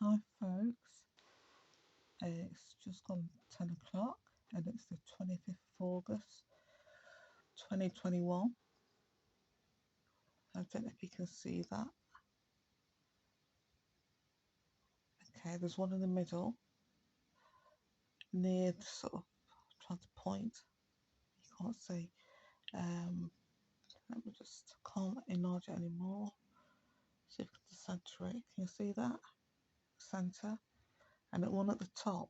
Hi folks, it's just gone 10 o'clock and it's the 25th of August 2021. I don't know if you can see that. Okay, there's one in the middle near the sort of trying to point. You can't see. Let me just can't enlarge it anymore. See if I can center it. Can you see that? Center. And the one at the top.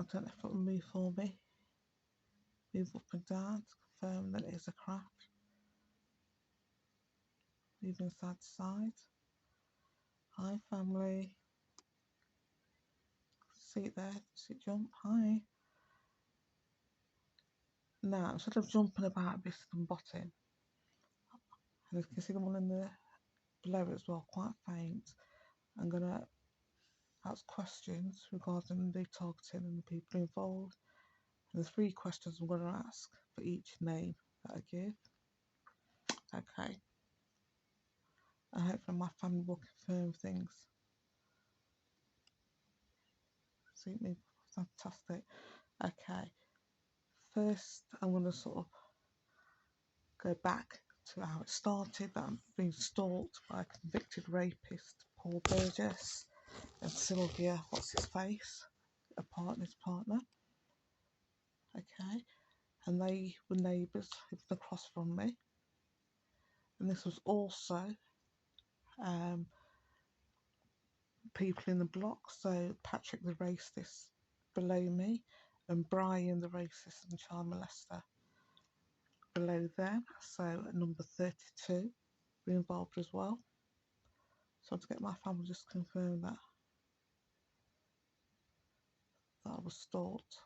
I don't know if it will move for me. Move up and down to confirm that it is a craft. Moving side to side. Hi family. See it there, see it jump, hi. Now instead of jumping about this and bottom, and you can see the one in the below as well, quite faint. I'm gonna ask questions regarding the targeting and the people involved. And the 3 questions I'm gonna ask for each name that I give. Okay. And hopefully my family will confirm things. See me, fantastic. Okay. First, I'm gonna sort of go back to how it started, that I'm being stalked by a convicted rapist, Paul Burgess, and Sylvia, what's his face, a partner's partner. Okay, and they were neighbours lived across from me. And this was also people in the block, so Patrick the racist below me, and Brian the racist and child molester below them. So at number 32 were involved as well. So to get my family just confirm that I was stalked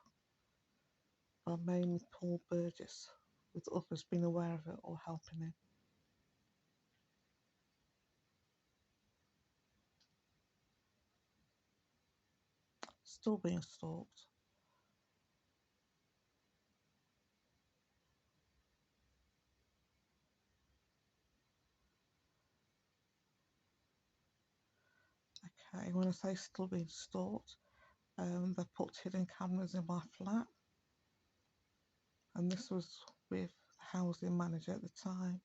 by mainly Paul Burgess, with others being aware of it or helping him. Still being stalked. Okay, when I say still being stalked, they put hidden cameras in my flat, and this was with the housing manager at the time,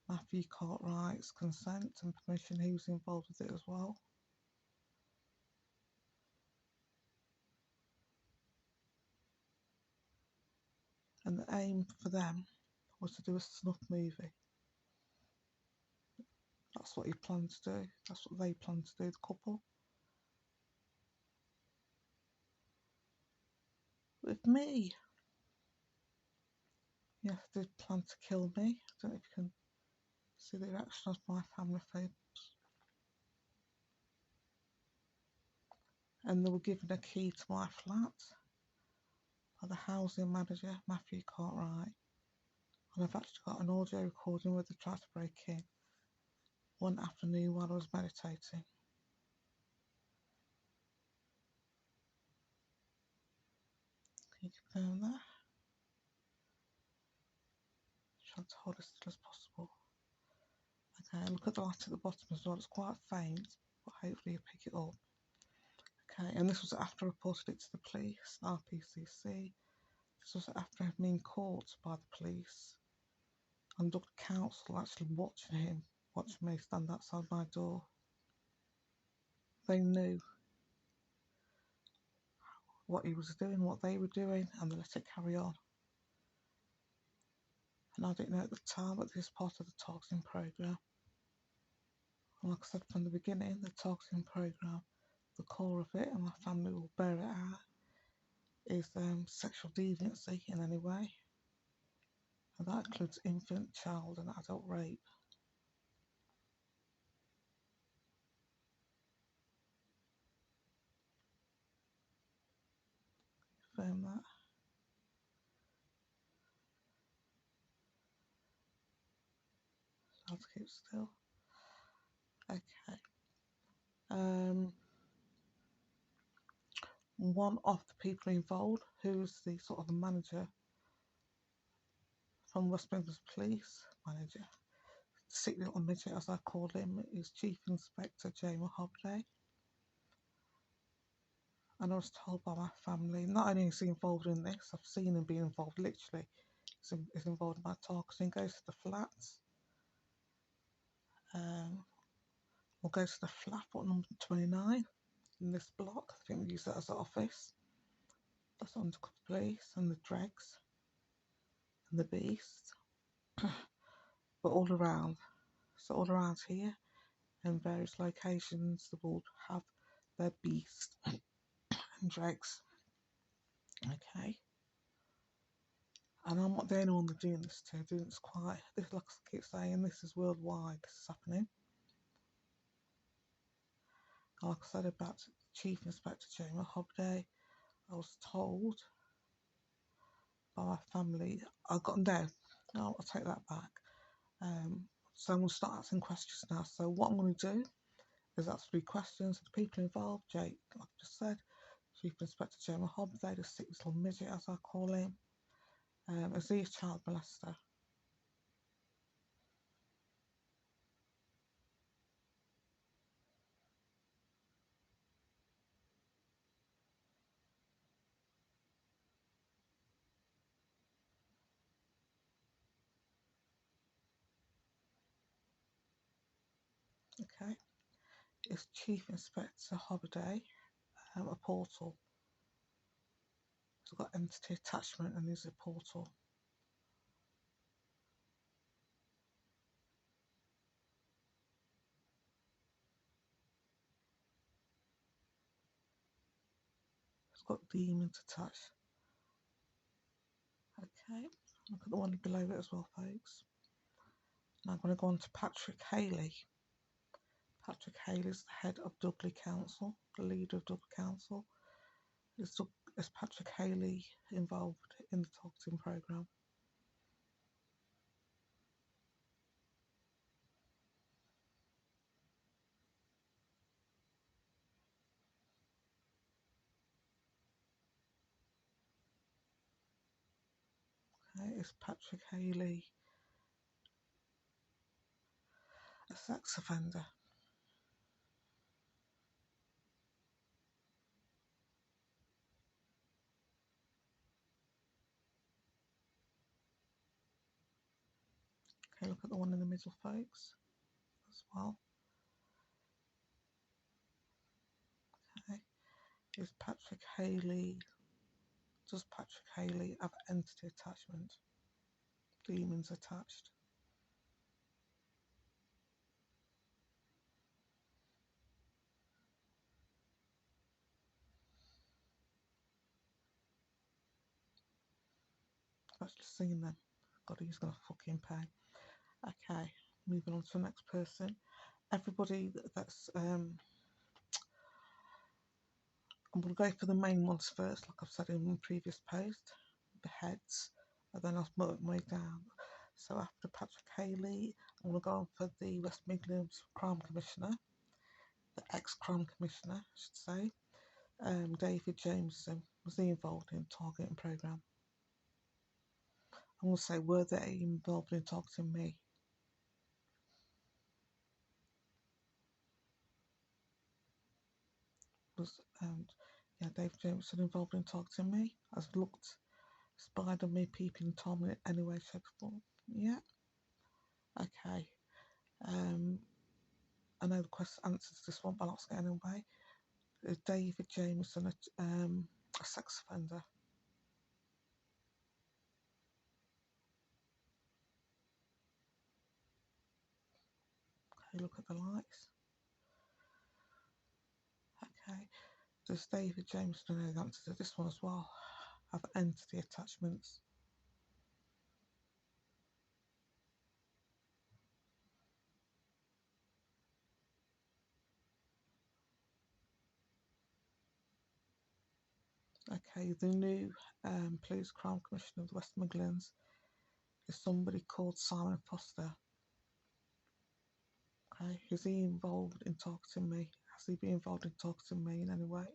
Matthew Cartwright's consent and permission. He was involved with it as well. And the aim for them was to do a snuff movie. That's what he planned to do. That's what they planned to do, the couple. With me, yes, they did plan to kill me. I don't know if you can see the reaction of my family photos. And they were given a key to my flat by the housing manager, Matthew Cartwright. And I've actually got an audio recording where they tried to break in one afternoon while I was meditating. Can you confirm that? Try to hold as still as possible. Okay, look at the light at the bottom as well. It's quite faint, but hopefully you pick it up. Okay, and this was after I reported it to the police, RPCC. This was after having been caught by the police. And Dr. Council actually watching me stand outside my door. They knew what he was doing, what they were doing, and they let it carry on. And I didn't know at the time that this is part of the targeting programme. And like I said from the beginning, the targeting programme, the core of it, and my family will bear it out, is sexual deviancy in any way. And that includes infant, child and adult rape. Confirm that. So I'll have to keep still. Okay. One of the people involved, who's the sort of manager from West Midlands Police manager, sick little midget, as I call him, is Chief Inspector Jamie Hobday. And I was told by my family, not only is he involved in this, I've seen him be involved, literally, he's involved in my targeting. Goes to the flats, we'll go to the flat at number 29 in this block. I think we use that as an office. That's undercover police and the Dregs and the Beast. But all around, so all around here in various locations, they will have their Beast and Dregs. Okay. And I'm not the only one that's doing this to. Doing this quite. This, like I keep saying, this is worldwide. This is happening. Like I said about Chief Inspector Jamie Hobday, I was told by my family. I got down. No, I'll take that back. So I'm going to start asking questions now. So what I'm going to do is ask 3 questions of the people involved. Jake, like I just said, Chief Inspector Jamie Hobday, the sick little midget, as I call him. Is he a child molester? Okay. Is Chief Inspector Hobday a portal? It's got entity attachment and is a portal. It's got demons attached. Okay, look at the one below it as well, folks. Now I'm going to go on to Patrick Haley. Patrick Haley is the head of Dudley Council, the leader of Dudley Council. Is Patrick Haley involved in the targeting programme? Okay, is Patrick Haley a sex offender? Okay, look at the one in the middle, folks, as well. Okay, is Patrick Haley, does Patrick Haley have entity attachment? Demons attached? I've actually seen them. God, he's gonna fucking pay. Okay, moving on to the next person. Everybody that's I'm going to go for the main ones first, like I've said in my previous post, the heads, and then I'll work my way down. So after Patrick Haley, I'm going to go on for the West Midlands Crime Commissioner, the ex-Crime Commissioner, I should say, David Jameson. Was he involved in targeting programme? I'm going to say, were they involved in targeting me? Was yeah, David Jameson involved in targeting me? Has looked, spied on me, peeping Tom in any way, shape, or form? Yeah. Okay. I know the question answers this one, but I'll get anyway. Is David Jameson a sex offender? Okay, look at the likes. Okay. Does David Jameson know the answer to this one as well? Have entity attachments? Okay, the new police crime commissioner of the West Midlands is somebody called Simon Foster. Okay, is he involved in targeting me? Has he been involved in targeting me in any way?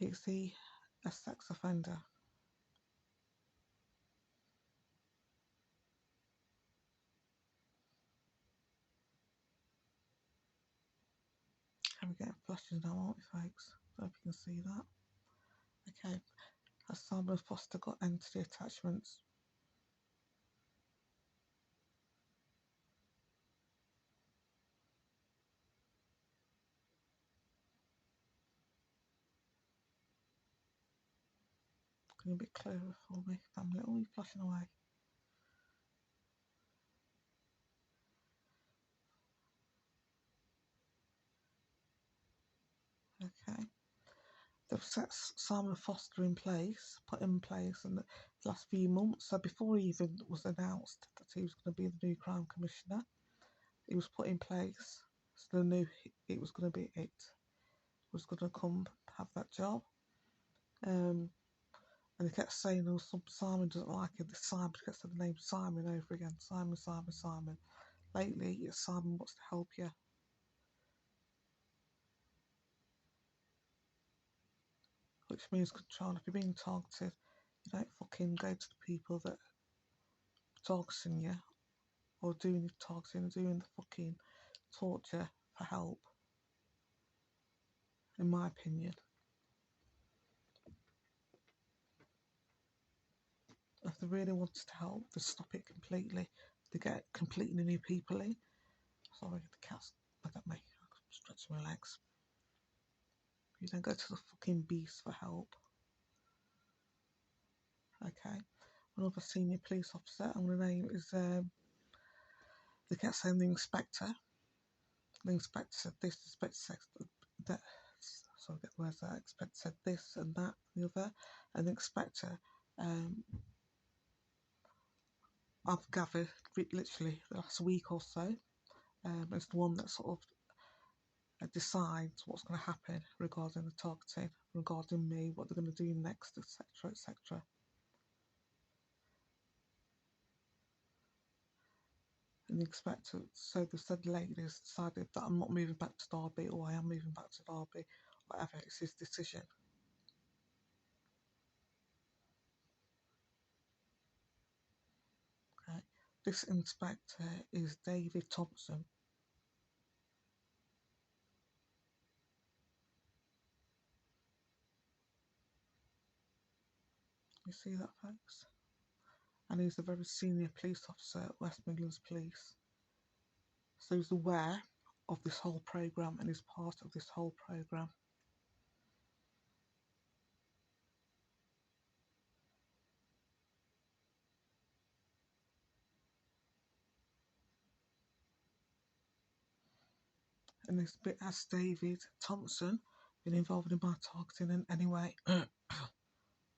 Is he a sex offender? And we're getting flashes now, aren't we, folks? I hope you can see that. Okay, has Simon Foster got entity attachments? Can you be clearer for me, family? Oh, you're flashing away. Okay. They've set Simon Foster in place, put in place in the last few months. So before he even was announced that he was going to be the new Crime Commissioner, he was put in place. So they knew it was going to be it. Was going to come have that job. And he kept saying, oh, Simon doesn't like it. This Simon kept saying the name Simon over again. Simon, Simon, Simon. Lately, it's Simon wants to help you. Which means control. If you're being targeted, you don't fucking go to the people that are targeting you or doing the targeting, doing the fucking torture for help, in my opinion. If they really wanted to help, they stop it completely. They get completely new people in. Sorry, the cat's look at me. I'm stretching my legs. You don't go to the fucking beast for help. Okay. Another senior police officer, I'm going to name is, they kept saying the inspector. The inspector said this, the inspector said that, sorry, get the words out. Inspector said this and that and the other. And the inspector, I've gathered literally the last week or so, is the one that sort of decides what's going to happen regarding the targeting, regarding me, what they're going to do next, etc., etc. And the inspector, so they said lately, has decided that I'm not moving back to Derby, or I am moving back to Derby, whatever, it's his decision. Okay. This inspector is David Thompson. You see that, folks? And he's a very senior police officer at West Midlands Police. So he's aware of this whole programme and is part of this whole programme. And this bit, has David Thompson been involved in my targeting in any way?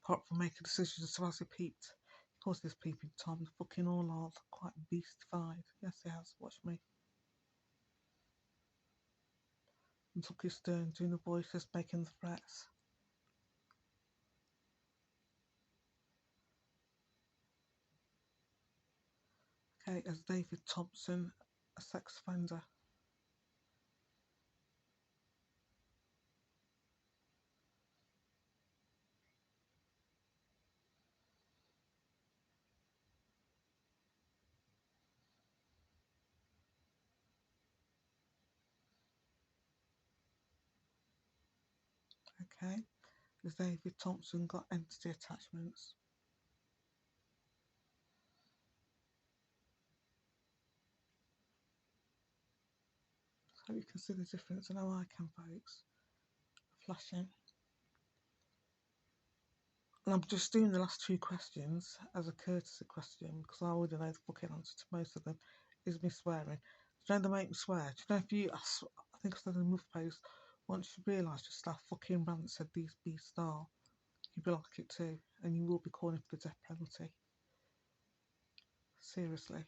Apart from making decisions as to has he peeped? Of course he's peeping Tom, the fucking all are quite beastified. Yes he has, watch me. And took his turn doing the voices, making the threats. Okay, as David Thompson, a sex offender. Okay, as David Thompson got entity attachments. So you can see the difference. I know I can, folks. Flashing. And I'm just doing the last two questions as a courtesy question because I already know the fucking answer to most of them. Is me swearing? Do you know they make me swear? Do you know if you, I think I said in the move post, once you realise just how fucking rant said these beasts are, you'll be like it too, and you will be calling for the death penalty. Seriously.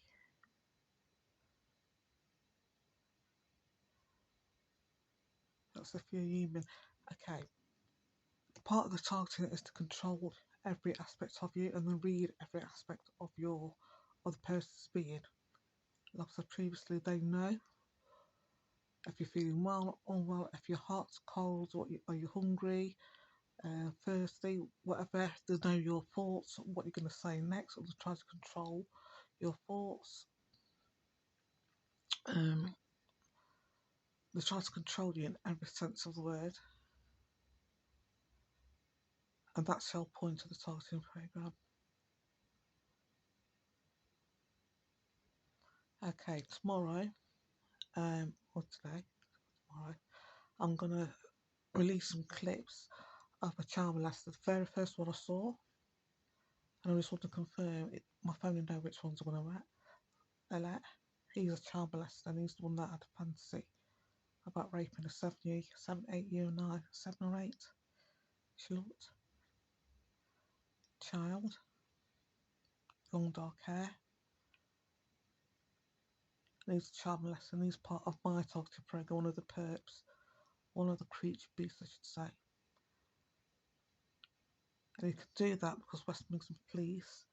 That's if you're human. Okay. Part of the targeting is to control every aspect of you and then read every aspect of the person's being. Like I said previously, they know if you're feeling well, unwell, if your heart's cold, or are you hungry, Thursday, whatever, they know your thoughts, what you're going to say next, or they try to control your thoughts. They try to control you in every sense of the word, and that's the whole point of the targeting program. Okay, tomorrow, or today, tomorrow, I'm going to release some clips of a child molester. The very first one I saw, and I just want to confirm it, my family know which ones I'm going to let. He's a child molester, and he's the one that had a fantasy about raping a 7, 8 year, 9, 7 or 8. She looked. Child, long dark hair. And he's a child molester, and he's part of my targeted program, one of the perps, one of the creature beasts, I should say. And he could do that because West Midlands Police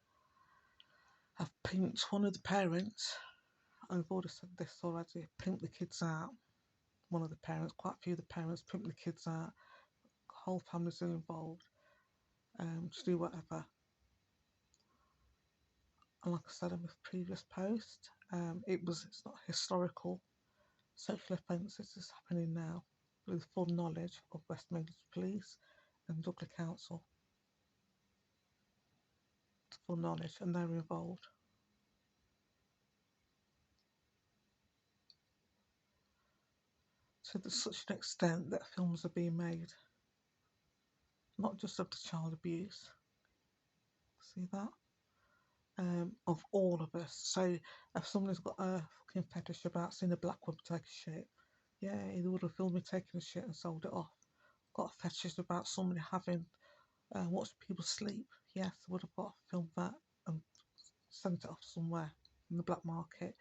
have pimped one of the parents. I've already said this already. Pimped the kids out. One of the parents, quite a few of the parents, pimped the kids out. The whole family's still involved to do whatever. And like I said in the previous post, it's not historical. Sexual offences is happening now with full knowledge of West Midlands Police and Douglas Council. Full knowledge, and they're involved. To such an extent that films are being made, not just of the child abuse. See that? Of all of us. So if someone's got a fucking fetish about seeing a black woman take a shit, yeah, they would have filmed me taking a shit and sold it off. Got a fetish about somebody having watched people sleep, yes, I would have got filmed that and sent it off somewhere in the black market.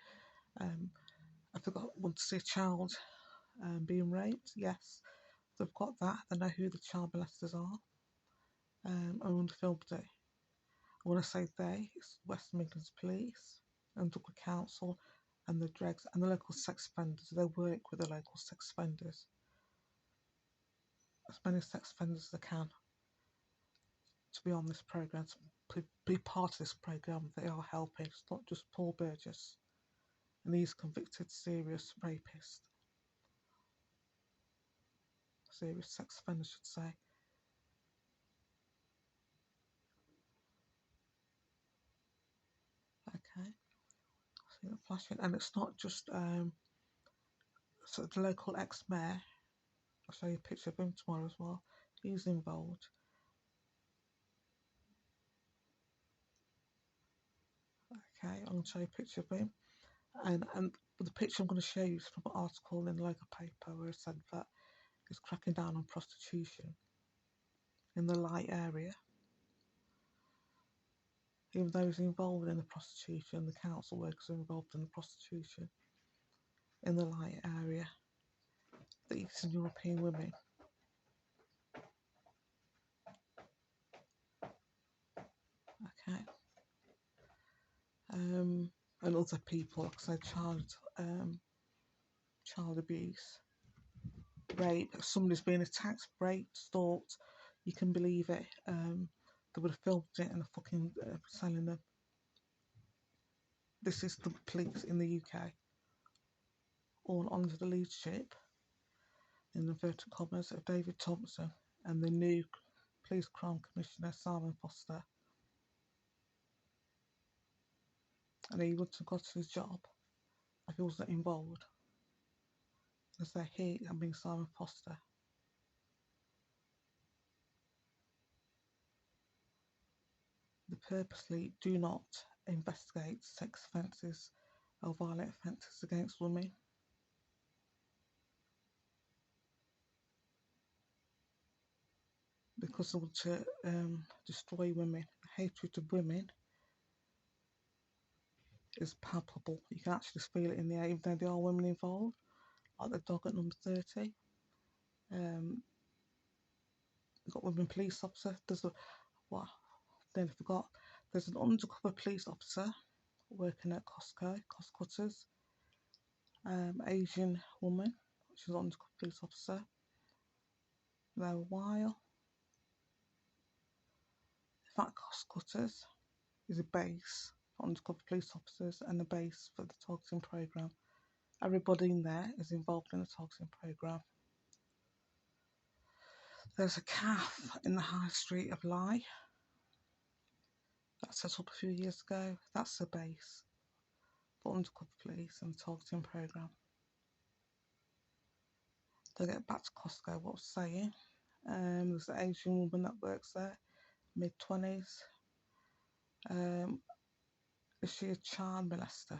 If they want to see a child being raped, yes, they've got that. They know who the child molesters are, and filmed it. When I say they, it's West Midlands Police and Douglas Council and the Dregs and the local sex offenders. They work with the local sex offenders, as many sex offenders as they can, to be on this programme, to be part of this programme. They are helping. It's not just Paul Burgess and he's convicted serious rapist, serious sex offender, I should say. Okay, see that flashing, and it's not just so the local ex-mayor. I'll show you a picture of him tomorrow as well. He's involved. Okay, I'm going to show you a picture of him, and the picture I'm going to show you is from an article in the local paper where it said that it's cracking down on prostitution in the light area. Even those involved in the prostitution, the council workers are involved in the prostitution in the light area. The Eastern European women. Okay. And other people, like I said, child abuse, rape. Somebody's been attacked, raped, stalked. You can believe it. They would have filmed it and fucking selling them. This is the police in the UK, all under the leadership, in inverted commas, of David Thompson and the new Police Crime Commissioner Simon Foster. And he wouldn't have got his job if he wasn't involved. I say he, I mean Simon Foster. They purposely do not investigate sex offences or violent offences against women. Because they want to destroy women. Hatred of women is palpable. You can actually feel it in the air, even though there are women involved, like the dog at number 30. You've got women police officer. There's a, what, I nearly forgot. There's an undercover police officer working at Costco, cost cutters. Asian woman, she's an undercover police officer. There a while. Fat cost cutters is a base for undercover police officers and a base for the targeting programme. Everybody in there is involved in the targeting programme. There's a calf in the high street of Lye that set up a few years ago. That's the base for undercover police and the targeting programme. To get back to Costco, what I was saying, there's an Asian woman that works there, mid-20s. Is she a child molester?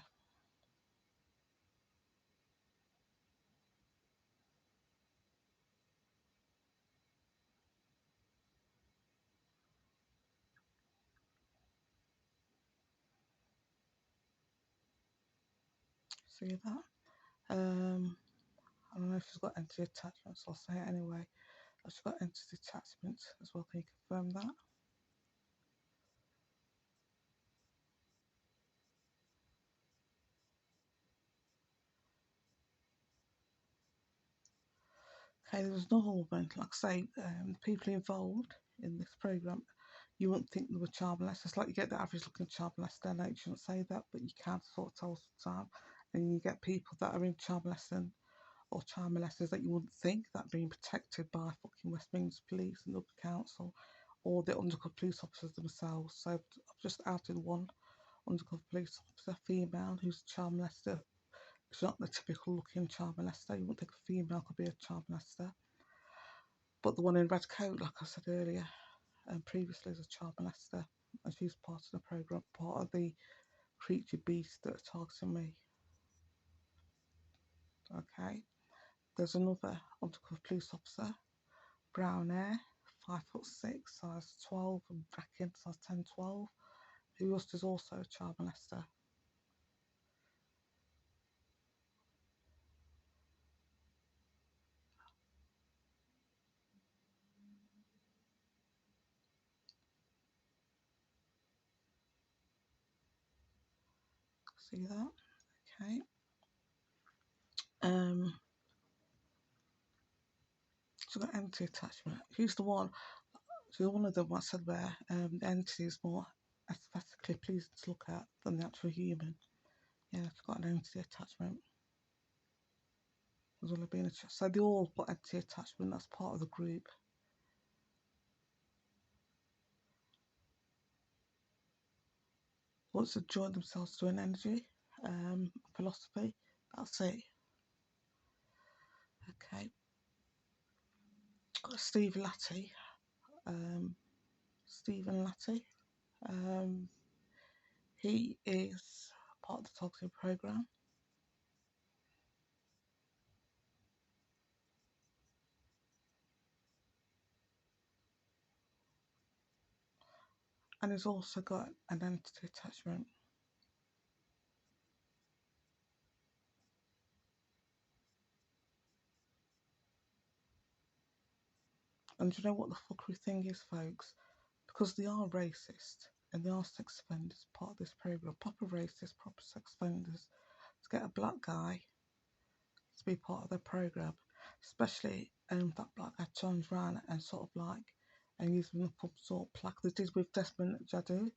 See that? I don't know if she's got entity attachments, I'll say it anyway. She's got entity attachments as well, can you confirm that? Okay, there's another woman, like I say, the people involved in this programme, you wouldn't think they were child molesters. Like you get the average looking child molester, no, you shouldn't say that, but you can sort of tell sometimes. And you get people that are in child molesting or child molesters that you wouldn't think that are being protected by fucking Westminster Police and local council or the undercover police officers themselves. So I've just outed one undercover police officer, female, who's a child molester. She's not the typical looking child molester. You wouldn't think a female could be a child molester. But the one in red coat, like I said earlier, and previously is a child molester, and she's part of the programme, part of the creature beasts that are targeting me. Okay, there's another undercover police officer, brown hair, 5'6", size 12, and bracken, size 10, 12, who is also a child molester. See that? Okay. She's got entity attachment. Who's the one? She's one of them. I said where the entity is more aesthetically pleasing to look at than the actual human. Yeah, she's got an entity attachment. As well as being so they all got entity attachment. That's part of the group. Wants to join themselves to an energy, philosophy. That's it. Okay. Got Stephen Latty. Stephen Latty. He is part of the targeting programme. And he's also got an entity attachment. And do you know what the fuckery thing is, folks? Because they are racist and they are sex offenders, part of this programme, proper racist, proper sex offenders, to get a black guy to be part of their programme, especially that black guy turns around and sort of like and gives them a sort of plaque. They did with Desmond Jadu.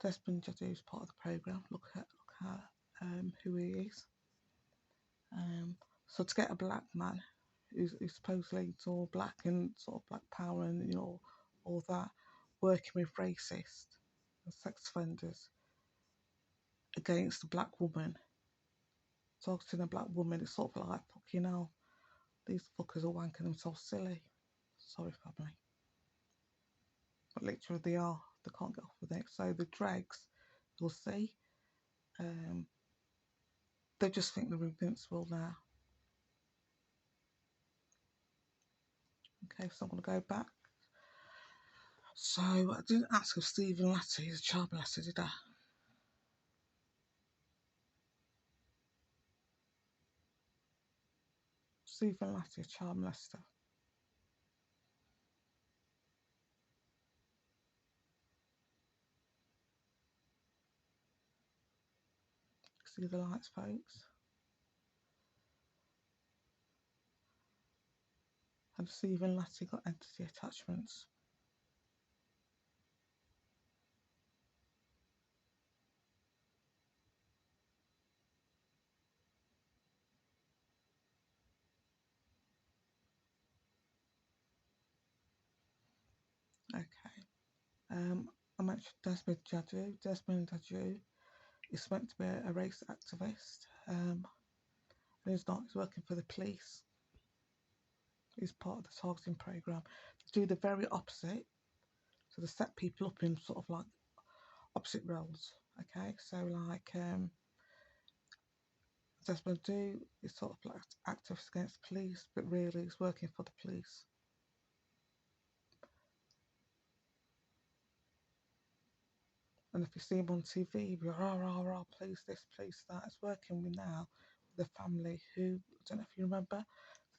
Desmond Jadu is part of the programme. Look at who he is. So to get a black man who's supposedly all black and sort of black power and all that, working with racist and sex offenders against a black woman, talking to a black woman, it's sort of like fucking hell. These fuckers are wanking themselves silly. Sorry, family. But literally they are. They can't get off with it. So the dregs, you'll see, they just think they're invincible now. Okay, so I'm going to go back. So I didn't ask if Stephen Latty is a child molester, did I? Stephen Latty, a child molester. See the lights, folks. And Stephen Latty got entity attachments. I mentioned Desmond Jadu. Desmond Jadu is meant to be a race activist. And he's not. He's working for the police. He's part of the targeting program. They do the very opposite. So they set people up in sort of like opposite roles. Okay, so like Desmond Jadu is sort of like activist against the police, but really he's working for the police. And if you see him on TV, you're rah rah rah, police this, police that. It's working with now with a family who, I don't know if you remember,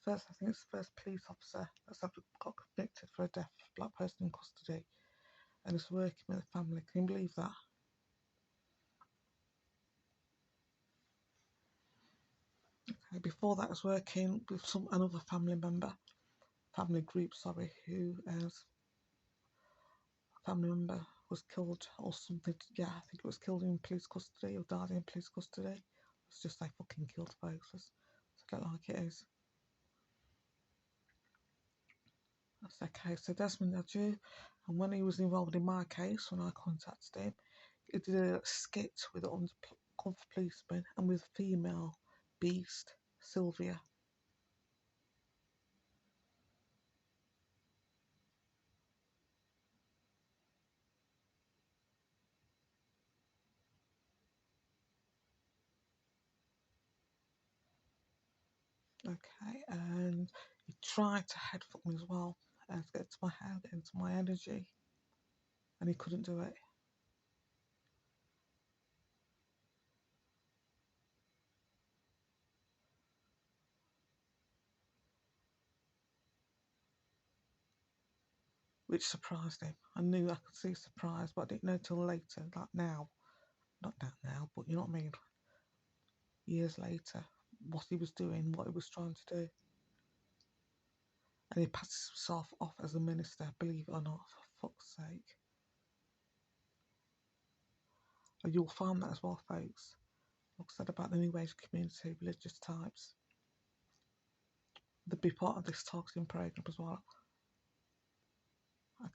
I think it's the first police officer that's ever got convicted for a deaf black person in custody, and it's working with a family. Can you believe that? Okay, before that, I was working with another family group, sorry, who family member was killed or something. Yeah, I think it was killed in police custody or died in police custody. Let's just say fucking killed, folks. Let's get it like it is. That's okay. So Desmond Adju, and when he was involved in my case, when I contacted him, he did a skit with an undercover policeman and with female beast, Sylvia. Okay, and he tried to headfuck me as well, to get into my head, into my energy, and he couldn't do it. Which surprised him. I knew I could see surprise, but I didn't know till later, like now. Not that now, but you know what I mean? Years later, what he was doing, what he was trying to do. And he passes himself off as a minister, believe it or not, for fuck's sake. And you'll find that as well, folks. Like I said about the New Age community, religious types. They'll be part of this targeting program as well.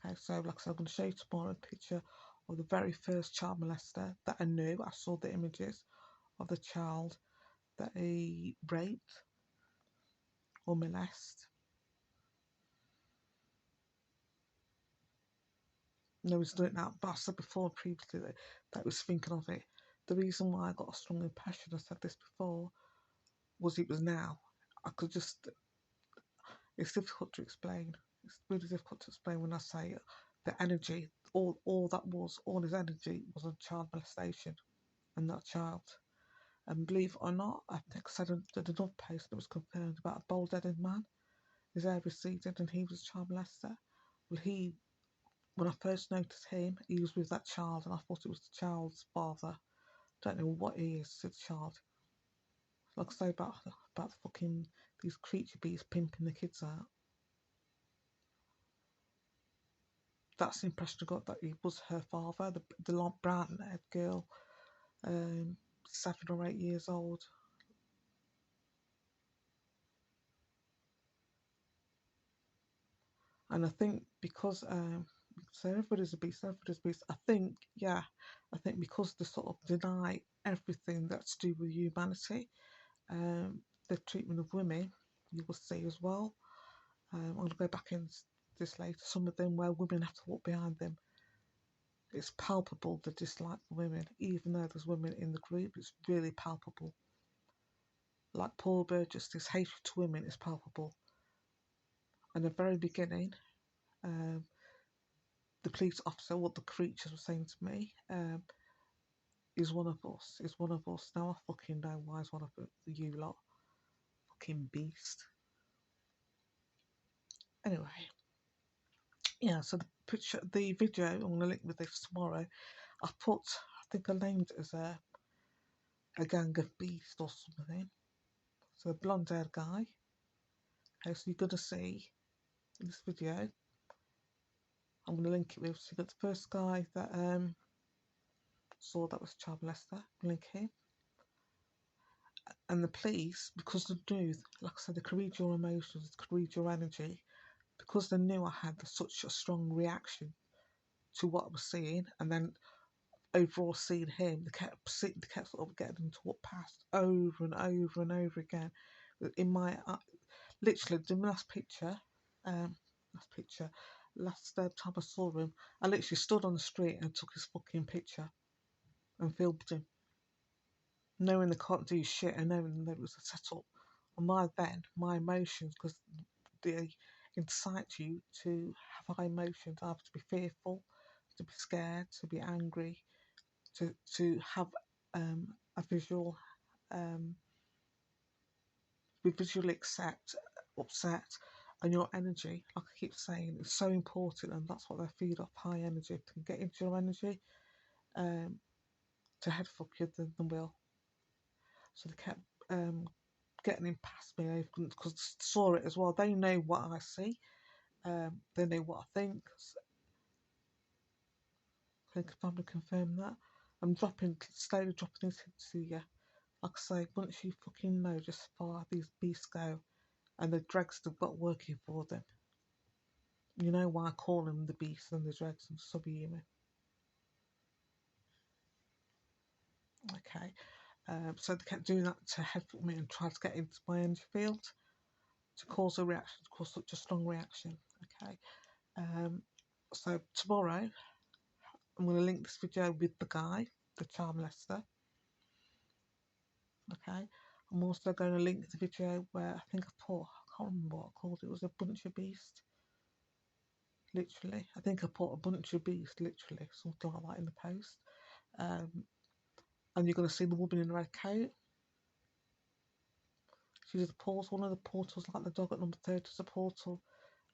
Okay, so like I said, I'm going to show you tomorrow a picture of the very first child molester that I knew. I saw the images of the child that he raped or molested. No, he's doing that, but I said before previously that I was thinking of it. The reason why I got a strong impression, I said this before, was it was now. I could just, it's difficult to explain. It's really difficult to explain when I say the energy, all his energy was on child molestation and that child. And believe it or not, I think I did another post that was confirmed about a bald-headed man. His hair receded and he was a child molester. Well, when I first noticed him, he was with that child and I thought it was the child's father. Don't know what he is to the child. Like I say about fucking these creature beasts pimping the kids out. That's the impression I got, that he was her father, the long brown-haired girl, 7 or 8 years old. And I think because so everybody's a beast, I think, yeah, I think because they sort of deny everything that's to do with humanity, the treatment of women, you will see as well. I'm going to go back into this later. Some of them where women have to walk behind them. It's palpable, the dislike for women, even though there's women in the group. It's really palpable. Like Paul Burgess, this hatred to women is palpable. In the very beginning, the police officer, what the creatures were saying to me, is one of us. Is one of us. Now I fucking know why is one of you lot. Fucking beast. Anyway, yeah. So the video, I'm gonna link with this tomorrow. I think I named it as a gang of beast or something. So a blonde-haired guy. Okay, so you're gonna see in this video. I'm gonna link it with. So you got the first guy that saw that was child molester. Link him. And the police, because they knew, like I said, they could read your emotions, they could read your energy, because they knew I had such a strong reaction to what I was seeing, and then overall seeing him, they kept sort of getting them to walk past over and over and over again. In my literally the last picture, last time I saw him, I literally stood on the street and took his fucking picture and filmed him, knowing they can't do shit and knowing that it was a setup. And my emotions, because they incite you to have high emotions, either to be fearful, to be scared, to be angry, to have a visual, be visually upset, and your energy, like I keep saying, is so important, and that's what they feed off, high energy. If they can get into your energy, to head fuck you, then they will. So they kept getting him past me because I saw it as well. They know what I see. They know what I think. Can family confirm that? I'm slowly dropping this into you. Like I say, once you fucking know just how far these beasts go, and the dregs they've got working for them, you know why I call them the beasts and the dregs and subhuman. Okay, so they kept doing that to headbutt me and try to get into my energy field to cause a reaction, to cause such a strong reaction. Okay, so tomorrow I'm going to link this video with the guy, the child molester. Okay, I'm also going to link the video where I think I can't remember what I called it. It was a bunch of beasts. Literally, I think I put a bunch of beasts, literally, something like that in the post. And you're going to see the woman in the red coat. She's a portal, one of the portals, like the dog at number 30 is a portal.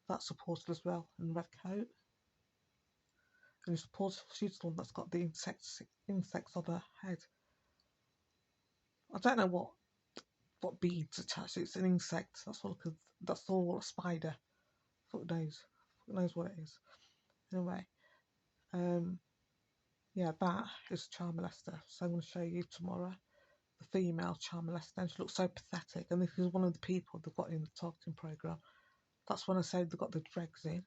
That's a portal as well, in the red coat. And it's a portal, she's the one that's got the insects on her head. I don't know what beads attached. It's an insect. That's all a spider. Fuck knows what it is. Anyway, yeah, that is a child molester. So I'm going to show you tomorrow the female child molester. And she looks so pathetic. And this is one of the people they've got in the targeting program. That's when I say they've got the dregs in.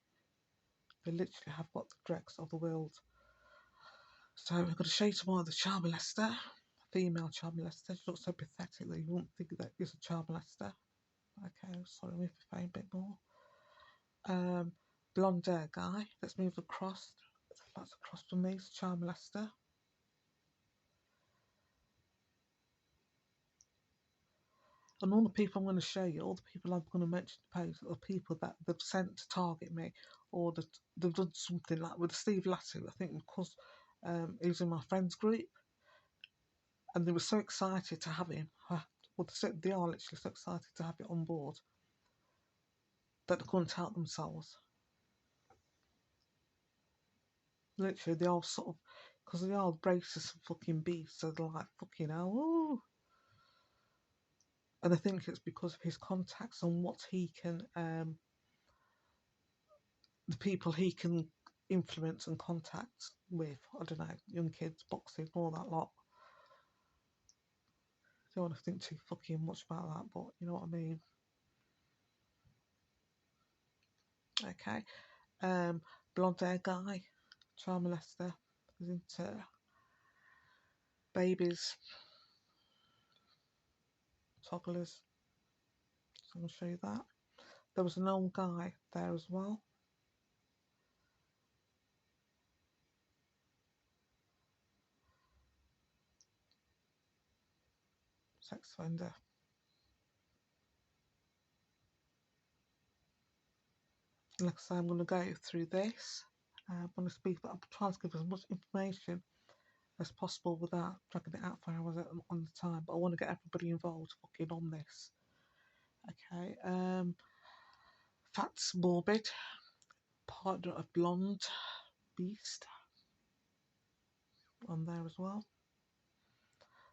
They literally have got the dregs of the world. So I'm going to show you tomorrow the child molester, female child molester. She looks so pathetic that you wouldn't think that is a child molester. Okay, sorry, move the phone a bit more. Blonde hair guy. Let's move across. That's across from me. It's a child molester. And all the people I'm going to show you, all the people I'm going to mention in the post, are people that they've sent to target me, or that they've done something like with Steve Lasso, I think, because he was in my friends group, and they were so excited to have him. Well, they are literally so excited to have it on board that they couldn't help themselves. Literally, they are sort of, because they are racist fucking beasts, so they're like, fucking hell, ooh. And I think it's because of his contacts and what he can, the people he can influence and contact with. I don't know, young kids, boxing, all that lot. Don't want to think too fucking much about that, but you know what I mean. Okay, blonde hair guy, child molester, is into babies, toddlers. So I'm gonna show you that. There was an old guy there as well. Sex offender. Like I say, I'm going to go through this. I'm going to speak, but I'm trying to give as much information as possible without dragging it out for hours on the time. But I want to get everybody involved fucking on this. Okay. Fat's morbid. Partner of blonde beast on there as well.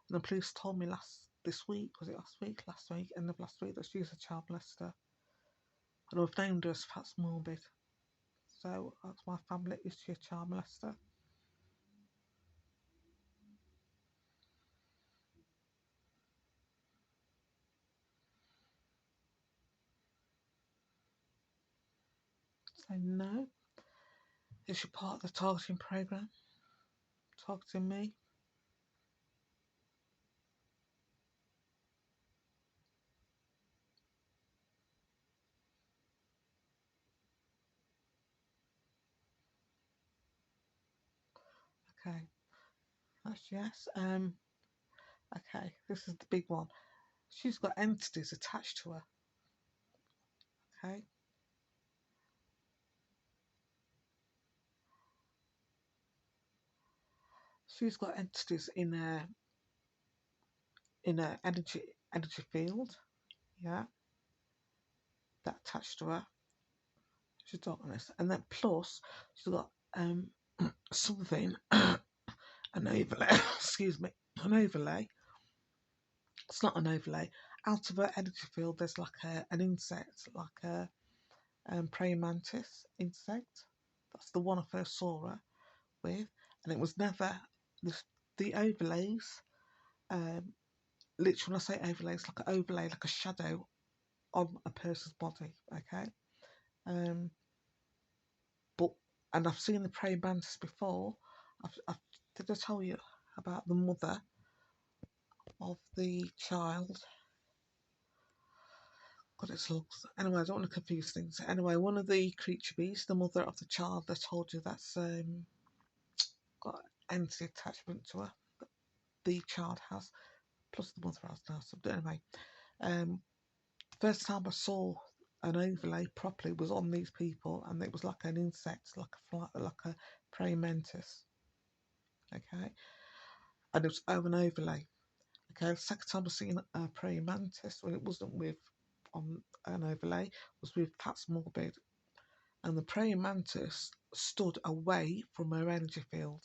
And the police told me last week, end of last week, that she's a child molester. And I've named her as Fat's morbid. So that's my family. Is she a child molester? So no. Is she part of the targeting program? Targeting me? Okay, that's yes. Okay, this is the big one. She's got entities attached to her. Okay. She's got entities in her energy field, yeah, that attached to her. She's darkness, and then plus she's got something an overlay. Excuse me, an overlay. It's not an overlay. Out of her energy field, there's like an insect, like a praying mantis insect. That's the one I first saw her with, and it was never the overlays. Literally, when I say overlays, like an overlay, like a shadow on a person's body. Okay, um, but and I've seen the praying mantis before. Did I tell you about the mother of the child? God, it's looks. Anyway, I don't want to confuse things. Anyway, one of the creature beasts, the mother of the child, I told you that's got entity attachment to her. The child has, plus the mother has now. So anyway, first time I saw an overlay properly was on these people, and it was like an insect, like a fly, like a praying mantis. Okay, and it was an overlay. Okay, the second time I seen a praying mantis, when it wasn't with on an overlay, was with Pat's Morbid, and the praying mantis stood away from her energy field.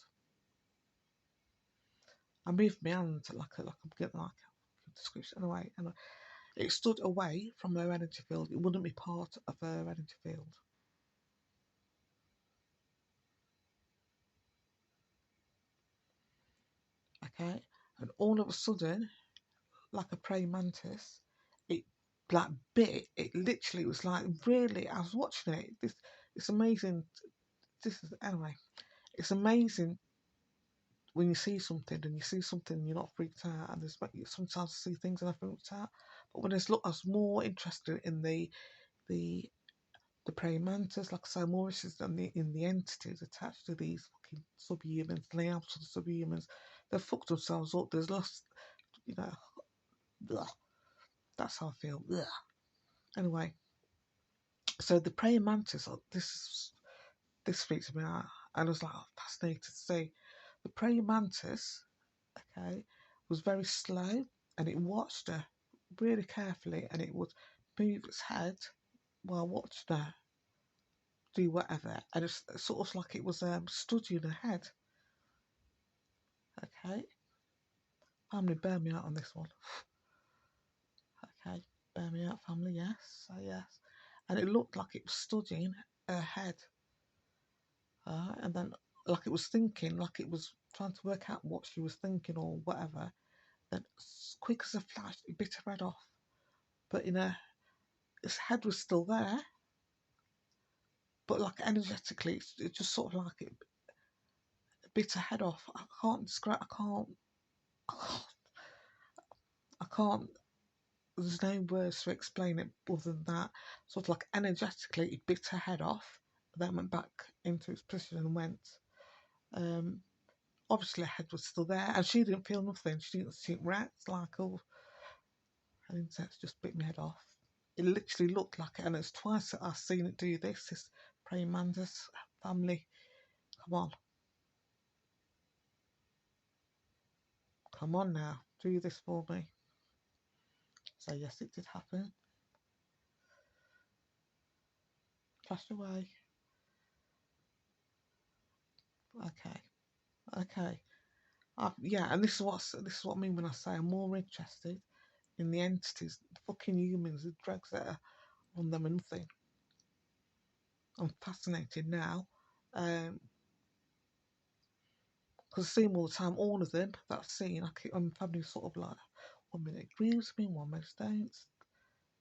I moved my hand like I'm getting like a description anyway, and it stood away from her energy field. It wouldn't be part of her energy field. Okay, and all of a sudden, like a praying mantis, it like bit. It literally was like really. I was watching it. It's amazing. This is anyway. It's amazing when you see something and you see something and you're not freaked out. And there's sometimes I see things and I freaked out. But when I was more interested in the the praying mantis, like I say, more interested in the entities attached to these fucking subhumans, the out of the subhumans. They've fucked themselves up. There's lost, you know. Ugh, that's how I feel. Ugh. Anyway, so the praying mantis, this freaks me out. And I was like, oh, fascinated to see. The praying mantis, okay, was very slow, and it watched her really carefully, and it would move its head while watching her do whatever, and it's sort of like it was studying her head. Okay, family, bear me out on this one. Okay, bear me out, family. Yes, yes, and it looked like it was studying her head, and then like it was thinking, like it was trying to work out what she was thinking or whatever. Then, quick as a flash, it bit her head off, but its head was still there, but like energetically, it just sort of like it bit her head off. I can't describe. I can't. There's no words to explain it other than that. Sort of like energetically, it bit her head off, then went back into its position and went. Um, Obviously, her head was still there, and she didn't feel nothing. She didn't react like, oh, an insect's just bit my head off. It literally looked like it, and it's twice that I've seen it do this. This praying mantis family, come on. Come on now, do this for me. So yes, it did happen. Flashed away. Okay, okay. Yeah, and this is what I mean when I say I'm more interested in the entities, the fucking humans, the drugs that are on them and nothing. I'm fascinated now, because I see them all the time. All of them that I've seen, I'm probably sort of like, 1 minute agrees with me, 1 minute don't.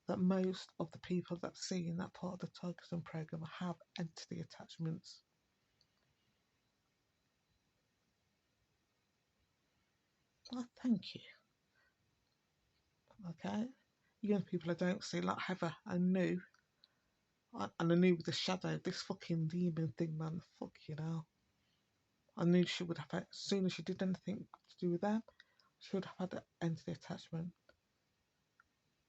That most of the people that see in that part of the targeting program have entity attachments. Oh, thank you. Okay. Young people I don't see, like Heather, I knew. And I knew with the shadow, this fucking demon thing, man, fuck you know. I knew she would have, as soon as she did anything to do with them, she would have had an entity attachment.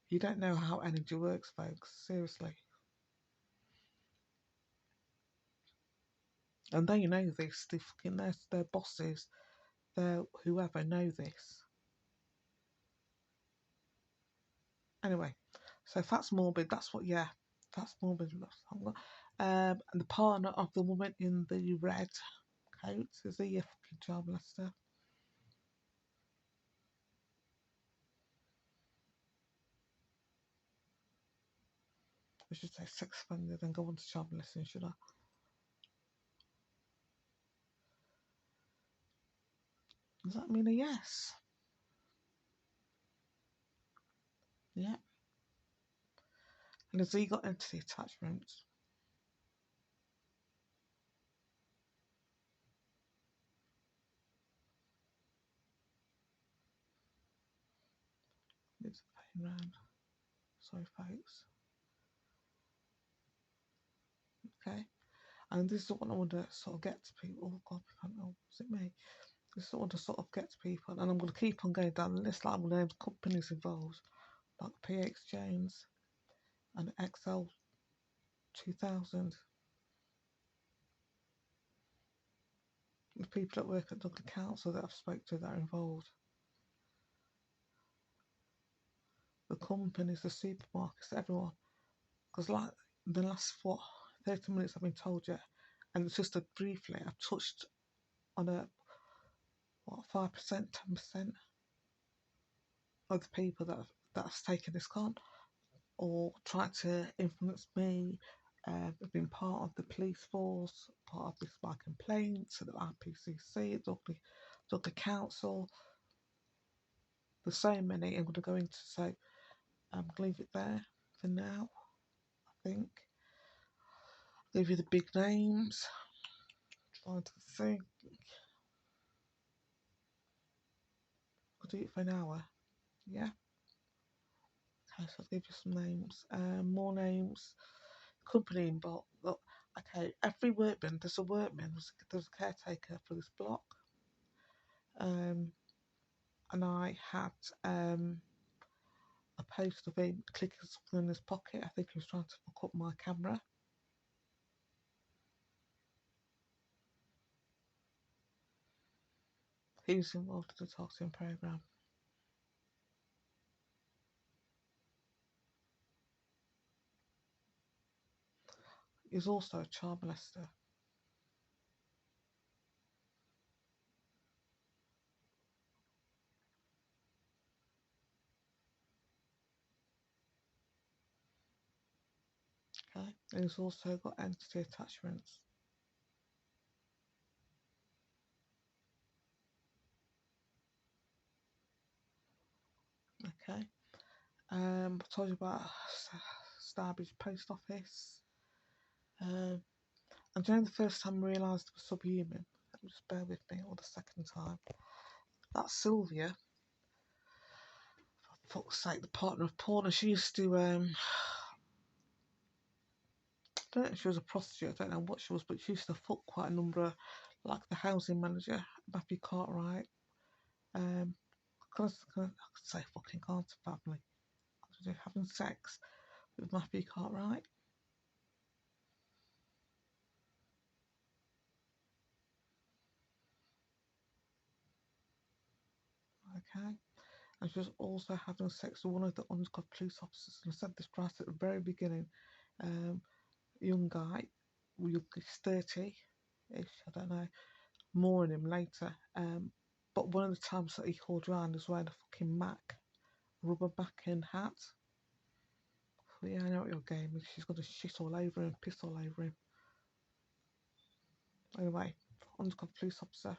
You don't know how energy works, folks, seriously. And they know this, they fucking, their bosses, their whoever know this. Anyway, so if that's morbid, that's what, yeah, that's morbid. And the partner of the woman in the red coat is he a fucking child molester? I should say sex offender, then go on to child molesting, should I? Does that mean a yes? Yeah. And has he got entity attachments? It's a pain round. Sorry, folks. Okay. And this is what I want to sort of get to people. Oh, God, I don't know. Was it me? This is what I want to sort of get to people. And I'm going to keep on going down the list. Like I'm going to name companies involved, like PX Jones and XL 2000. The people that work at Dublin Council that I've spoke to that are involved. The companies, the supermarkets, everyone. Because like the last 30 minutes I've been told you, and it's just a briefly I've touched on a 5%, 10% of the people that's taken this con or tried to influence me. I've been part of the police force, part of this my complaints, the RPCC, Dublin Council. There's so many. I'm going to go into, so I'm going to leave it there for now. I think I'll give you the big names. Trying to think. I'll do it for an hour. Yeah. Okay, so I'll give you some names. More names. Company involved. Look, okay, every workman, there's a workman, there's a caretaker for this block. And I had a post of him clicking something in his pocket. I think he was trying to fuck up my camera. He was involved in the toxin program. He's also a child molester. Okay, and he's also got entity attachments. Okay, I told you about Starbridge Post Office. And during the first time I realised it was subhuman, just bear with me, or the second time. That's Sylvia. For fuck's sake, the partner of porn. And she used to, I don't know if she was a prostitute, I don't know what she was, but she used to fuck quite a number of, like the housing manager, Matthew Cartwright. I could say fucking can't family. Having sex with Matthew Cartwright. Okay. And she was also having sex with one of the undercover police officers. And I said this right at the very beginning. Young guy, he's 30-ish, I don't know, more on him later. But one of the times that he called round was wearing a fucking Mac, rubber backing hat. So yeah, I know what your game is. She's gonna shit all over him, piss all over him. Anyway, undercover police officer,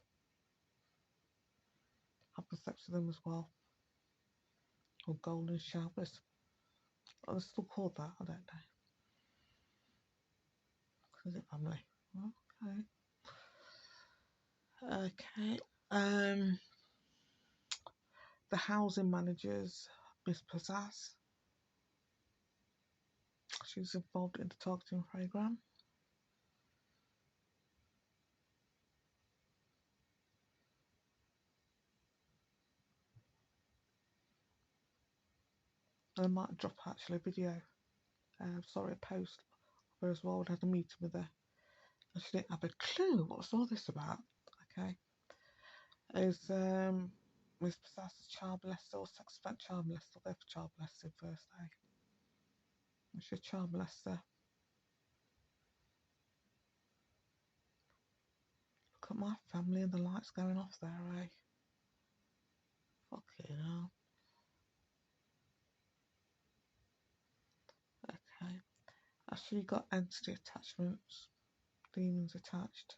having sex with him as well. Or golden showers. Oh, they're still called that, I don't know. Is it family? Okay. Okay. the housing managers, Miss Pizzazz. She's involved in the targeting program. And I might drop actually a video, sorry, a post of her as well. I had a meeting with her. And she didn't have a clue what's all this about. Okay. Is Miss Pizzazz's child molester or sex offender child molester? I'll go for child molesting first, eh? She's a child molester. Look at my family and the lights going off there, eh? Fucking hell. Okay. Actually got entity attachments, demons attached.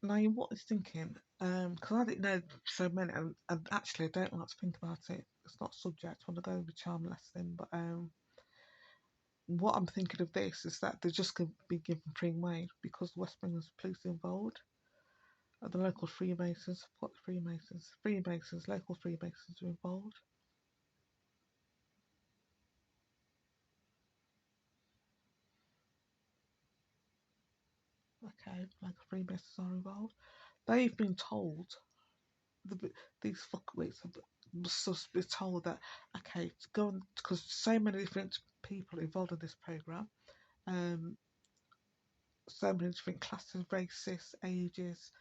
Now you what is thinking, because I didn't know so many, and actually I don't like to think about it. It's not subject when I go over child molesting, but what I'm thinking of this is that they're just going to be given free rein because the West Midlands police are involved. The local Freemasons, what the Freemasons, local Freemasons are involved. Okay, local Freemasons are involved. They've been told, these fuckwits must be told that, okay, to go on, because so many different people involved in this programme, so many different classes, races, ages,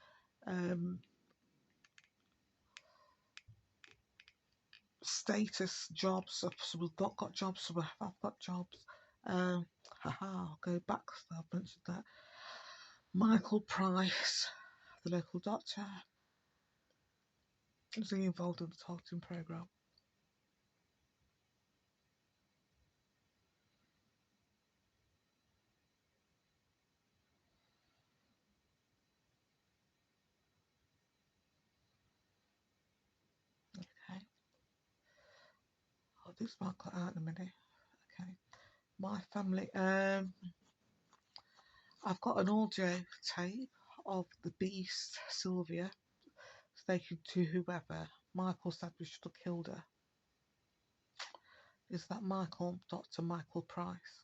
status, jobs. Some have not got jobs, some have got jobs. I'll go back, so I've mentioned that. Michael Price, the local doctor, is he involved in the targeting programme? Okay. Oh, this might cut out in a minute. Okay. My family. I've got an audio tape of the beast, Sylvia, stating to whoever, Michael said we should have killed her. Is that Michael, Dr. Michael Price?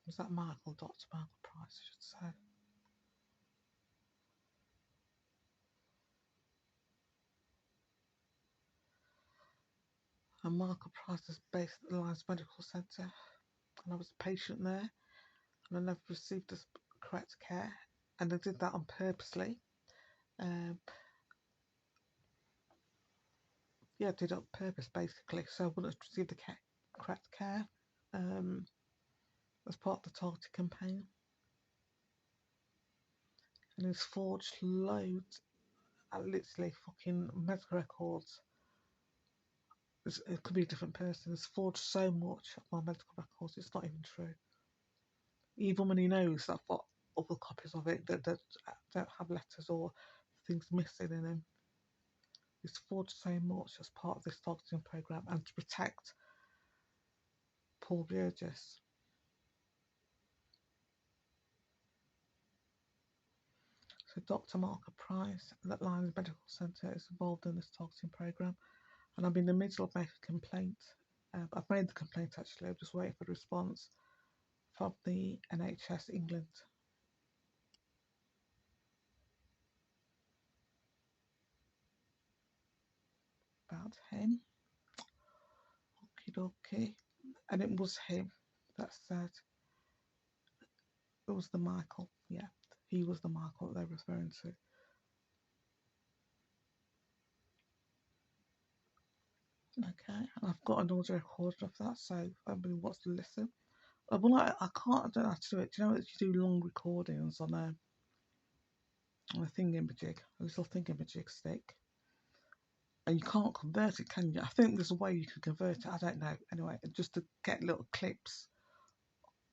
Is that Michael, Dr. Michael Price, I should say? And Michael Price is based at the Lions Medical Centre, and I was a patient there, and I never received the correct care, and I did that on purposely. Yeah, I did it on purpose basically, so I wouldn't receive the correct care as part of the targeted campaign. And he's forged loads, literally fucking medical records. It could be a different person. He's forged so much of my medical records, it's not even true. Even when he knows that I've got other copies of it that don't have letters or things missing in them. He's forged so much as part of this targeting programme and to protect Paul Burgess. So Dr. Mark Price at Lions Medical Centre is involved in this targeting programme, and I'm in the middle of making a complaint. I've made the complaint actually, I'm just waiting for the response from the NHS England. About him. Okie dokie. And it was him that said, it was the Michael, yeah, he was the Michael that they were referring to. Okay, and I've got an audio recording of that, so if anybody wants to listen. Well, I can't, I don't know how to do it. Do you know that you do long recordings on a thingamajig, a little thingamajig stick? And you can't convert it, can you? I think there's a way you can convert it, I don't know. Anyway, just to get little clips,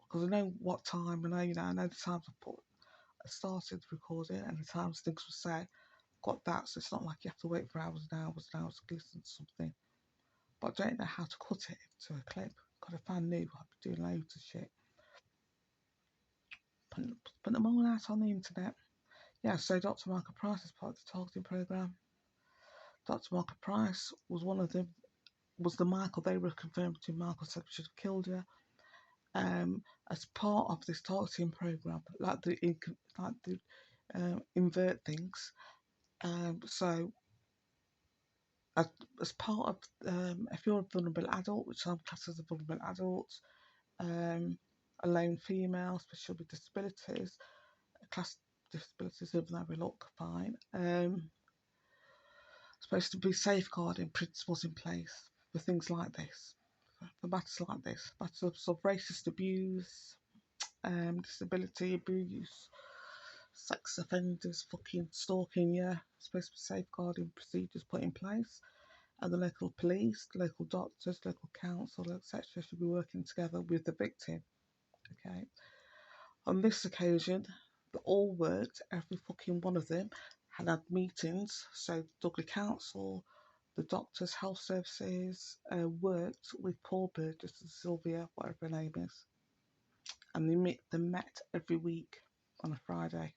because I know what time, I know the times I put. started recording, and the times things will say, got that, so it's not like you have to wait for hours and hours and hours to listen to something. But I don't know how to cut it into a clip. Because if I knew, I'd be doing loads of shit. Put them all out on the internet. Yeah, so Dr. Michael Price is part of the targeting programme. Dr. Michael Price was one of them, was the Michael they were confirmed to. Michael said we should have killed you. As part of this targeting programme, like the invert things. So as part of, if you're a vulnerable adult, which I'm classed as a vulnerable adult, a lone female, especially with disabilities, class disabilities, even though we look fine, supposed to be safeguarding principles in place for things like this, for matters like this, matters of racist abuse, disability abuse, sex offenders fucking stalking you. Supposed to be safeguarding procedures put in place, and the local police, local doctors, local council, etc. should be working together with the victim. Okay. On this occasion, they all worked, every fucking one of them had meetings. So Dudley Council, the doctors, health services, worked with Paul Burgess and Sylvia, whatever her name is, and they met every week on a Friday.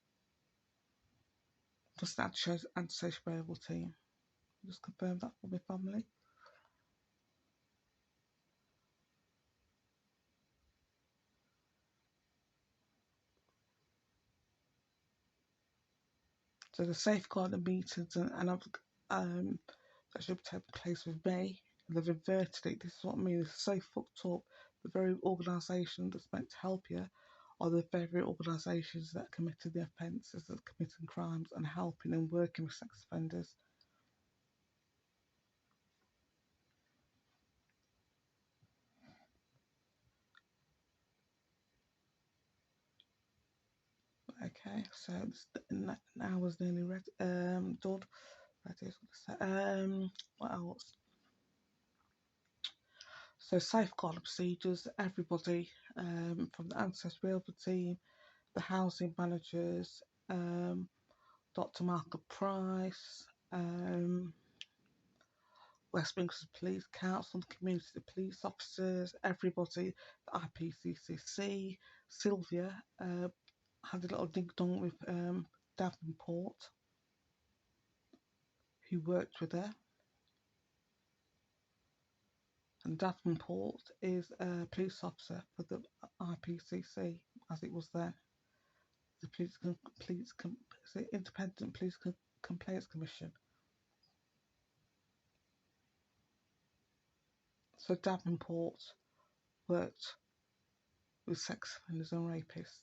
Just an antisocial behaviour team. Just confirm that for my family. So the safeguarding meetings and that should take place with me. They've inverted it. This is what I mean. It's so fucked up. The very organisation that's meant to help you are the very organisations that committed the offences, that are committing crimes and helping and working with sex offenders. Okay, so now was nearly done. What else? So safeguarding procedures, everybody, from the ancestry of the team, the housing managers, Dr. Michael Price, Westminster Police Council, the community police officers, everybody, the IPCC, Sylvia had a little ding dong with Davenport, who worked with her. And Davenport is a police officer for the IPCC, as it was then. The Independent Police Complaints Commission. So Davenport worked with sex offenders and rapists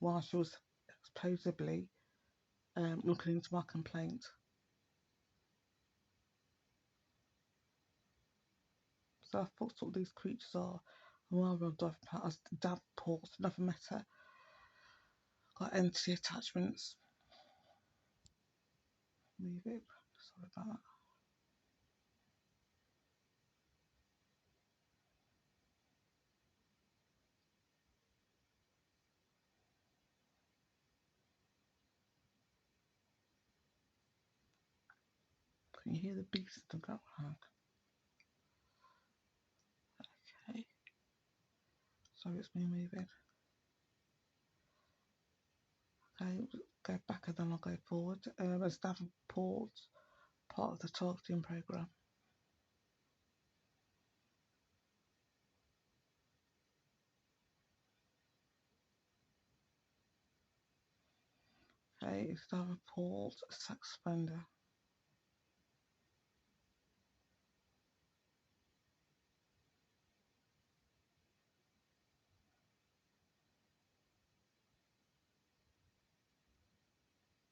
while she was supposedly looking into my complaint. So I fucked up these creatures are. And while we're diving as Davenport, never met her. Got entity attachments. Leave it. Sorry about that. Can you hear the beast in the background? Okay. So it's me moving. Okay, go back and then I'll go forward. As Davenport, part of the targeting programme. Okay, it's Davenport, a sex offender.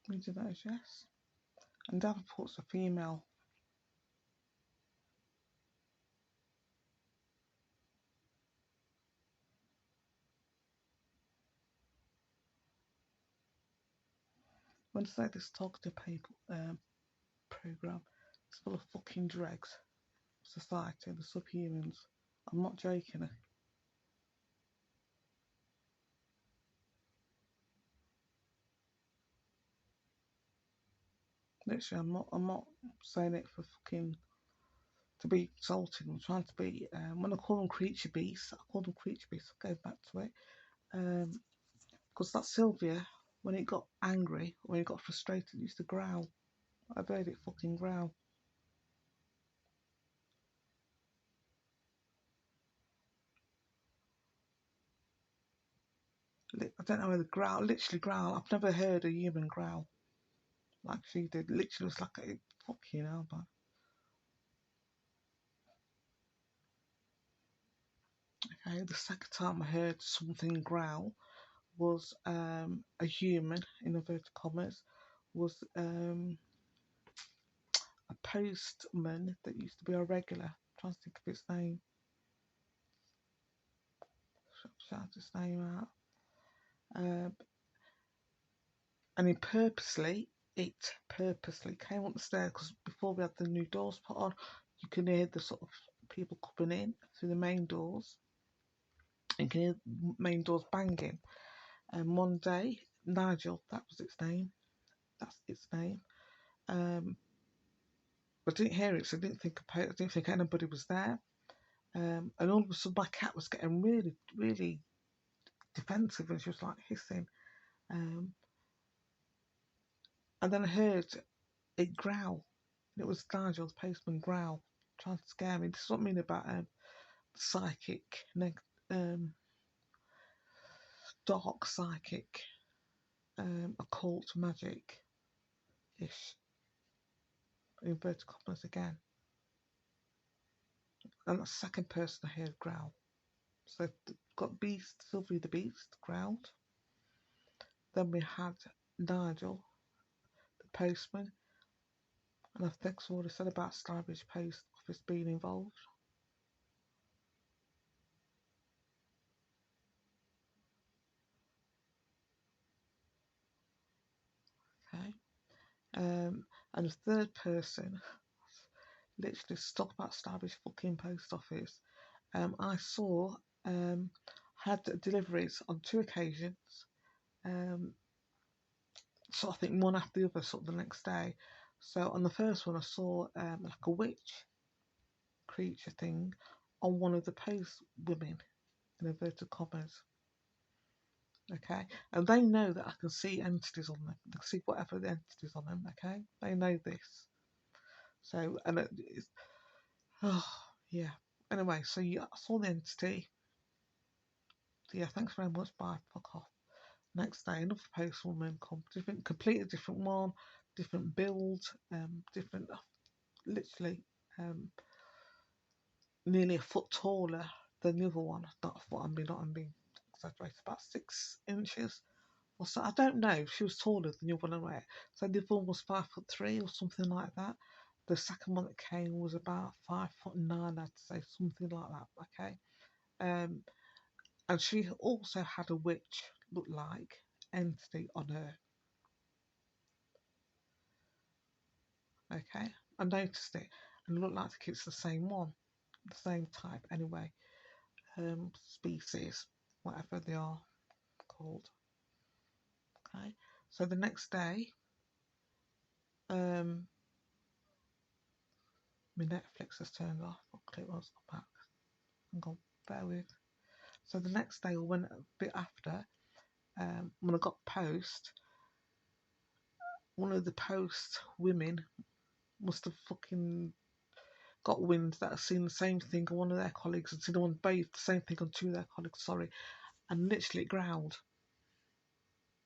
We do those, yes. And Davenport's a female. When I say this targeted people programme, it's full of fucking dregs. Society, the subhumans. I'm not joking. Literally, I'm not saying it for fucking to be insulting. I'm trying to be. When I call them creature beasts, I call them creature beasts. I'll go back to it. Because that Sylvia, when it got angry, when it got frustrated, it used to growl. I've heard it fucking growl. I don't know whether growl, literally growl. I've never heard a human growl like she did. Literally, was like a fucking hell, man. Okay, the second time I heard something growl was a human, in inverted commas, was a postman that used to be a regular. I'm trying to think of its name. Shout its name out. And it purposely came up the stairs because before we had the new doors put on, you can hear the sort of people coming in through the main doors. You can hear the main doors banging. And one day, Nigel, that was its name. That's its name. I didn't hear it, so I didn't think anybody was there. And all of a sudden, my cat was getting really, really defensive, and she was like hissing. And then I heard it growl. And it was Nigel, the postman, growl, trying to scare me. This is what I mean about psychic, dark psychic, occult magic ish. Inverted commas again. And that's the second person I heard growl. So got Beast, Sylvie the Beast growled. Then we had Nigel, the postman, and I think I've already said about Starbridge Post Office being involved. Okay. And the third person, literally stuck about Starbridge fucking Post Office. I saw had deliveries on 2 occasions. So I think one after the other, sort of the next day. So on the first one, I saw like a witch creature thing on one of the post women, in inverted commas. Okay, and they know that I can see entities on them. I can see whatever the entities on them. Okay, they know this. So and it's, oh yeah. Anyway, so I saw the entity. So, yeah, thanks very much. Bye. Fuck off. Next day, another postwoman come, completely different one, different build, different, literally, nearly a foot taller than the other one. Not a foot. I'm being exaggerated. About 6 inches or so. I don't know. She was taller than the other one. So the other one was 5'3" or something like that. The second one that came was about 5'9", I'd say, something like that. Okay. And she also had a witch look like entity on her. Okay, I noticed it and it looked like it's the same one, the same type anyway, species, whatever they are called. Okay, so the next day, my Netflix has turned off. I'll click once I'm back. I'm going, bear with. So the next day, or when a bit after, when I got post, one of the post women must have fucking got wind that I've seen the same thing on one of their colleagues and seen the one bathed the same thing on 2 of their colleagues, sorry, and literally growled.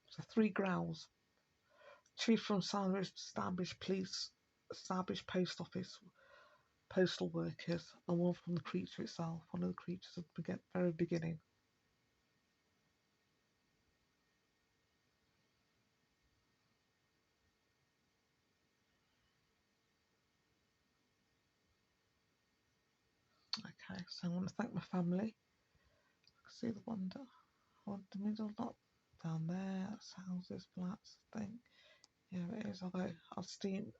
So 3 growls. 2 from Starbridge Police, Starbridge Post Office, postal workers, and 1 from the creature itself, one of the creatures at the very beginning. Okay, so I want to thank my family. See the wonder. I want the middle lot down there. That's houses, flats, I think. Yeah, it is. I'll steam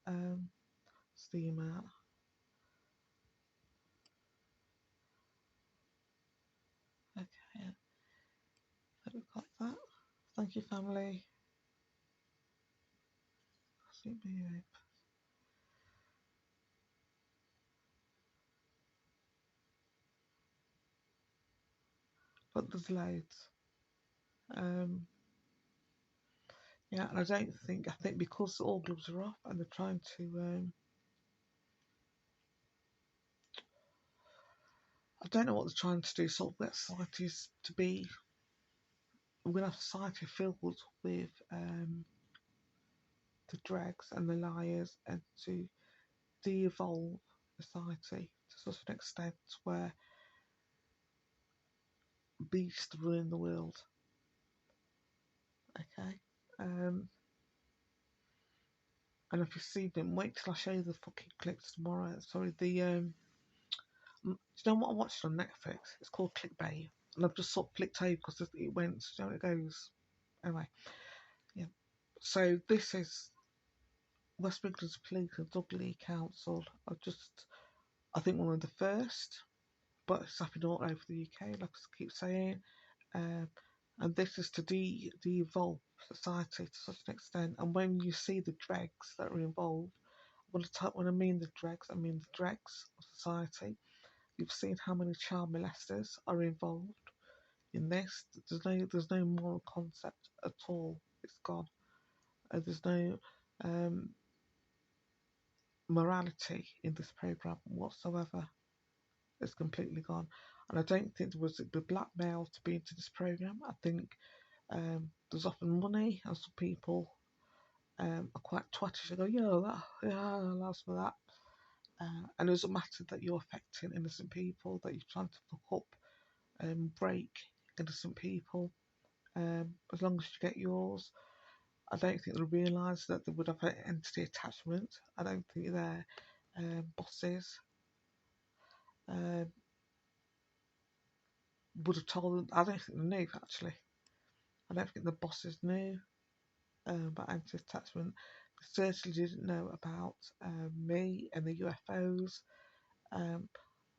out. Okay, so we've got that. Thank you, family. See you. but there's loads. Yeah, and I think because all gloves are off and they're trying to, I don't know what they're trying to do, sort of get societies to be, we're going to have a society filled with the dregs and the liars, and to de-evolve society to such an extent where beasts rule the world. Okay, and if you see them, wait till I show you the fucking clips tomorrow. Sorry, do you know what I watched on Netflix? It's called Clickbait, and I've just sort of flicked over because it went. You know, it goes anyway. Yeah. So this is West Midlands Police and Dudley Council are just, I think, one of the first, but it's happening all over the UK, like I keep saying. Um, and this is to de-evolve society to such an extent. And when you see the dregs that are involved, when I mean the dregs, I mean the dregs of society. You've seen how many child molesters are involved in this. There's no moral concept at all. It's gone. There's no morality in this program whatsoever. It's completely gone. And I don't think there was the blackmail to be into this program. I think there's often money, and some people are quite twattish. They go, that's for that. And it doesn't matter that you're affecting innocent people, that you're trying to fuck up and break innocent people. As long as you get yours, I don't think they realise that they would have an entity attachment. I don't think their bosses would have told them. I don't think they knew, actually. I don't think the bosses knew about entity attachment. They certainly didn't know about me and the UFOs.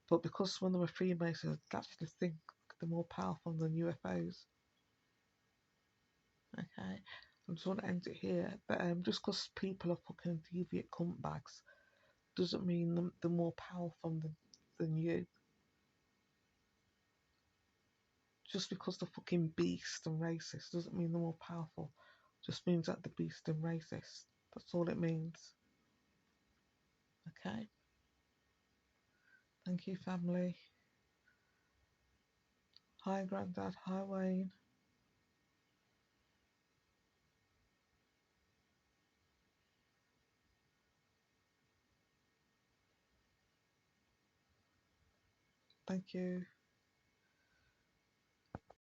But because when they were Freemasons, they actually think they're more powerful than UFOs. Okay, I just want to end it here. But just because people are fucking deviant cuntbags doesn't mean they're more powerful than you. Just because they're fucking beast and racist doesn't mean they're more powerful. Just means that they're beast and racist. That's all it means. Okay. Thank you, family. Hi, Grandad. Hi, Wayne. Thank you.